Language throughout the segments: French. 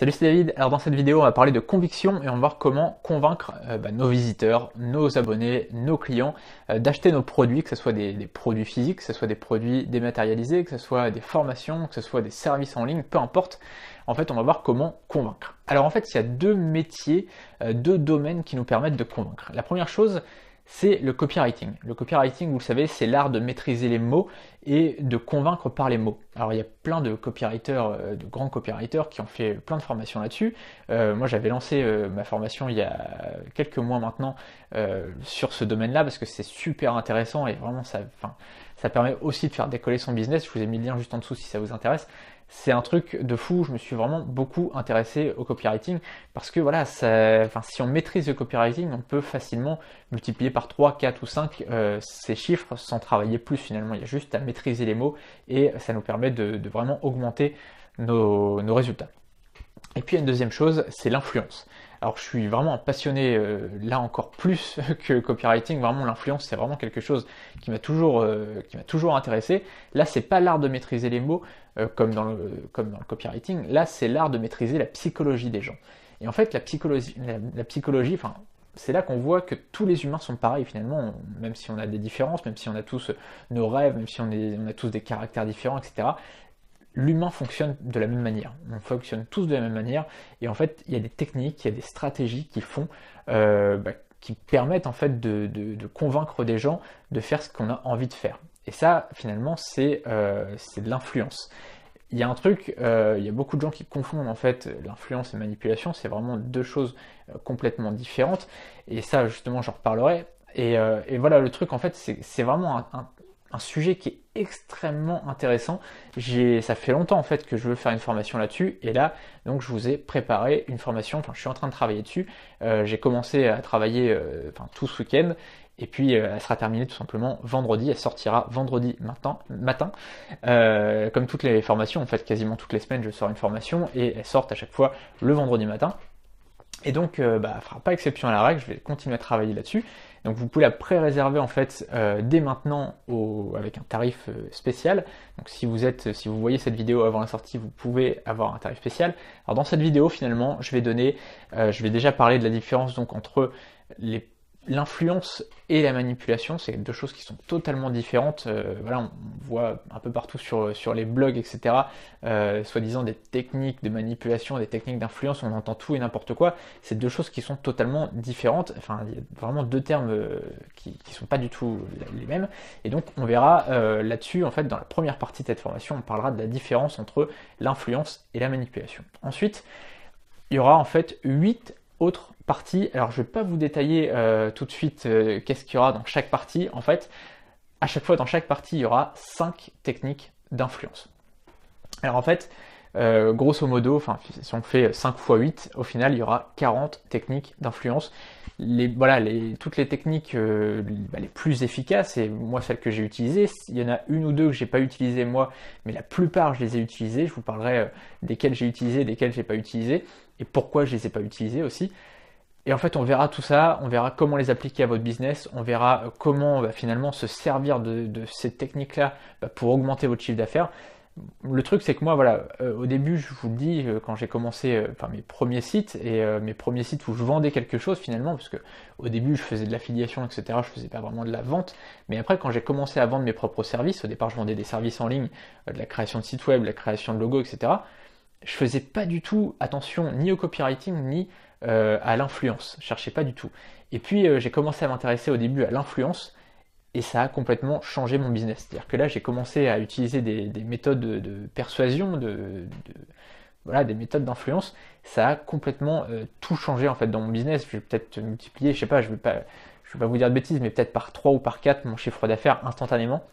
Salut, c'est David. Alors dans cette vidéo, on va parler de conviction et on va voir comment convaincre nos visiteurs, nos abonnés, nos clients d'acheter nos produits, que ce soit des produits physiques, que ce soit des produits dématérialisés, que ce soit des formations, que ce soit des services en ligne, peu importe. En fait, on va voir comment convaincre. Alors en fait, il y a deux métiers, deux domaines qui nous permettent de convaincre. La première chose, c'est le copywriting. Le copywriting, vous le savez, c'est l'art de maîtriser les mots et de convaincre par les mots. Alors il y a plein de copywriters, de grands copywriters qui ont fait plein de formations là-dessus. Moi j'avais lancé ma formation il y a quelques mois maintenant sur ce domaine-là parce que c'est super intéressant et vraiment ça permet aussi de faire décoller son business. Je vous ai mis le lien juste en dessous si ça vous intéresse. C'est un truc de fou, je me suis vraiment beaucoup intéressé au copywriting parce que voilà, si on maîtrise le copywriting, on peut facilement multiplier par 3, 4 ou 5 ces chiffres sans travailler plus finalement. Il y a juste à maîtriser les mots et ça nous permet de vraiment augmenter nos résultats. Et puis il y a une deuxième chose, c'est l'influence. Alors je suis vraiment un passionné là encore plus que le copywriting, vraiment l'influence c'est vraiment quelque chose qui m'a toujours intéressé. Là c'est pas l'art de maîtriser les mots comme dans le copywriting, là c'est l'art de maîtriser la psychologie des gens. Et en fait la psychologie, enfin c'est là qu'on voit que tous les humains sont pareils finalement, même si on a des différences, même si on a tous nos rêves, même si on a tous des caractères différents, etc. L'humain fonctionne de la même manière. On fonctionne tous de la même manière. Et en fait, il y a des techniques, il y a des stratégies qui font, qui permettent en fait de convaincre des gens de faire ce qu'on a envie de faire. Et ça, finalement, c'est de l'influence. Il y a un truc, il y a beaucoup de gens qui confondent en fait l'influence et manipulation. C'est vraiment deux choses complètement différentes. Et ça, justement, j'en reparlerai. Et voilà, le truc, en fait, c'est vraiment un sujet qui est extrêmement intéressant. Ça fait longtemps en fait que je veux faire une formation là-dessus et là donc je vous ai préparé une formation, enfin je suis en train de travailler dessus. J'ai commencé à travailler tout ce week-end et puis elle sera terminée tout simplement vendredi, elle sortira vendredi matin. Comme toutes les formations, en fait quasiment toutes les semaines je sors une formation et elles sortent à chaque fois le vendredi matin. Et donc, elle ne fera pas exception à la règle, je vais continuer à travailler là-dessus. Donc vous pouvez la pré-réserver en fait dès maintenant avec un tarif spécial. Donc si vous voyez cette vidéo avant la sortie, vous pouvez avoir un tarif spécial. Alors dans cette vidéo finalement, je vais déjà parler de la différence donc entre l'influence et la manipulation, c'est deux choses qui sont totalement différentes. Voilà, on voit un peu partout sur les blogs, etc. Soi-disant des techniques de manipulation, des techniques d'influence, on entend tout et n'importe quoi. C'est deux choses qui sont totalement différentes. Enfin, il y a vraiment deux termes qui sont pas du tout les mêmes. Et donc, on verra là-dessus, en fait, dans la première partie de cette formation, on parlera de la différence entre l'influence et la manipulation. Ensuite, il y aura en fait 8 autres parties. Alors je ne vais pas vous détailler tout de suite qu'est-ce qu'il y aura dans chaque partie. En fait, à chaque fois dans chaque partie, il y aura 5 techniques d'influence. Alors en fait, grosso modo, si on fait 5 x 8, au final, il y aura 40 techniques d'influence. Toutes les techniques les plus efficaces, et moi celles que j'ai utilisées, il y en a une ou deux que j'ai pas utilisées moi, mais la plupart je les ai utilisées. Je vous parlerai desquelles j'ai utilisé, desquelles j'ai pas utilisé, et pourquoi je les ai pas utilisées aussi. Et en fait, on verra tout ça, on verra comment les appliquer à votre business, on verra comment finalement se servir de ces techniques-là pour augmenter votre chiffre d'affaires. Le truc, c'est que moi, voilà, au début, je vous le dis, quand j'ai commencé mes premiers sites, et mes premiers sites où je vendais quelque chose finalement, parce que au début, je faisais de l'affiliation, etc., je faisais pas vraiment de la vente, mais après, quand j'ai commencé à vendre mes propres services, au départ, je vendais des services en ligne, de la création de sites web, de la création de logos, etc., je faisais pas du tout attention ni au copywriting, ni à l'influence, je cherchais pas du tout. Et puis, j'ai commencé à m'intéresser au début à l'influence, et ça a complètement changé mon business. C'est-à-dire que là, j'ai commencé à utiliser des méthodes de persuasion, des méthodes d'influence. Ça a complètement tout changé en fait dans mon business. Je vais peut-être multiplier, je sais pas, je vais pas vous dire de bêtises, mais peut-être par 3 ou par 4 mon chiffre d'affaires instantanément.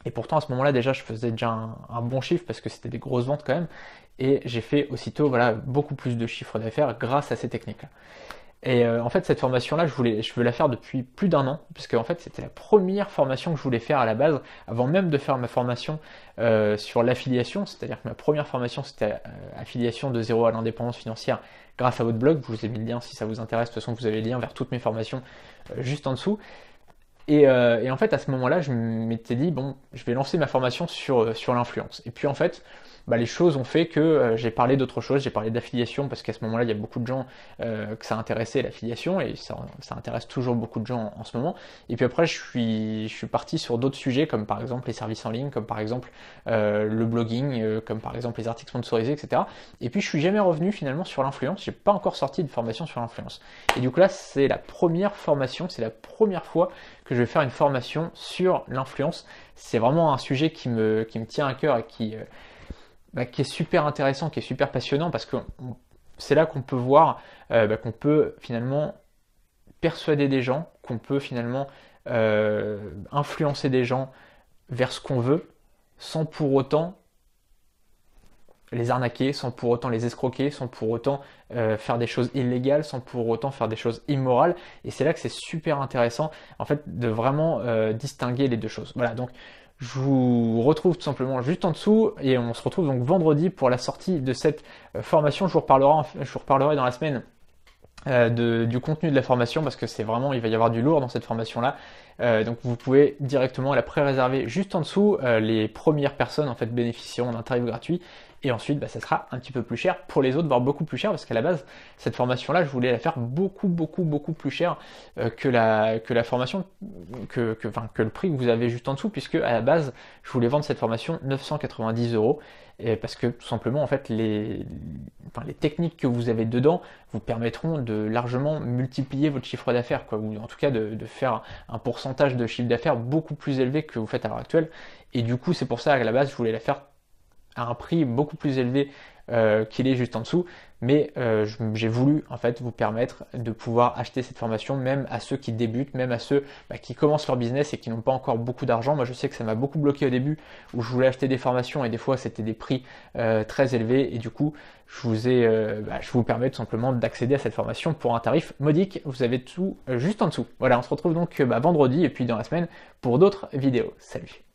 Et pourtant, à ce moment-là, déjà, je faisais déjà un bon chiffre parce que c'était des grosses ventes quand même. Et j'ai fait aussitôt beaucoup plus de chiffre d'affaires grâce à ces techniques-là. Et en fait, cette formation-là, je veux la faire depuis plus d'1 an, puisque en fait, c'était la première formation que je voulais faire à la base, avant même de faire ma formation sur l'affiliation. C'est-à-dire que ma première formation, c'était affiliation de zéro à l'indépendance financière grâce à votre blog. Je vous ai mis le lien si ça vous intéresse. De toute façon, vous avez le lien vers toutes mes formations juste en dessous. Et en fait, à ce moment-là, je m'étais dit, bon, je vais lancer ma formation sur l'influence. Et puis en fait, bah, les choses ont fait que j'ai parlé d'autre chose, j'ai parlé d'affiliation, parce qu'à ce moment-là, il y a beaucoup de gens que ça intéressait l'affiliation, et ça intéresse toujours beaucoup de gens en ce moment. Et puis après, je suis parti sur d'autres sujets, comme par exemple les services en ligne, comme par exemple le blogging, comme par exemple les articles sponsorisés, etc. Et puis je suis jamais revenu finalement sur l'influence, j'ai pas encore sorti de formation sur l'influence. Et du coup là, c'est la première formation, c'est la première fois que je vais faire une formation sur l'influence. C'est vraiment un sujet qui me tient à cœur et qui est super intéressant, qui est super passionnant, parce que c'est là qu'on peut voir qu'on peut finalement persuader des gens, qu'on peut finalement influencer des gens vers ce qu'on veut, sans pour autant les arnaquer, sans pour autant les escroquer, sans pour autant faire des choses illégales, sans pour autant faire des choses immorales. Et c'est là que c'est super intéressant, en fait, de vraiment distinguer les deux choses. Voilà, donc je vous retrouve tout simplement juste en dessous, et on se retrouve donc vendredi pour la sortie de cette formation. Je vous reparlerai dans la semaine du contenu de la formation, parce que c'est vraiment, il va y avoir du lourd dans cette formation là. Donc vous pouvez directement la pré-réserver juste en dessous. Les premières personnes en fait bénéficieront d'un tarif gratuit, et ensuite ça sera un petit peu plus cher pour les autres, voire beaucoup plus cher, parce qu'à la base cette formation là je voulais la faire beaucoup plus cher que la formation que le prix que vous avez juste en dessous, puisque à la base je voulais vendre cette formation 990 €. Et parce que tout simplement en fait les techniques que vous avez dedans vous permettront de largement multiplier votre chiffre d'affaires, ou en tout cas de faire un pourcentage de chiffre d'affaires beaucoup plus élevé que vous faites à l'heure actuelle. Et du coup c'est pour ça qu'à la base je voulais la faire à un prix beaucoup plus élevé qu'il est juste en dessous, mais j'ai voulu en fait vous permettre de pouvoir acheter cette formation, même à ceux qui débutent, même à ceux qui commencent leur business et qui n'ont pas encore beaucoup d'argent. Moi je sais que ça m'a beaucoup bloqué au début, où je voulais acheter des formations et des fois c'était des prix très élevés, et du coup je vous permets tout simplement d'accéder à cette formation pour un tarif modique. Vous avez tout juste en dessous. Voilà, on se retrouve donc vendredi et puis dans la semaine pour d'autres vidéos. Salut!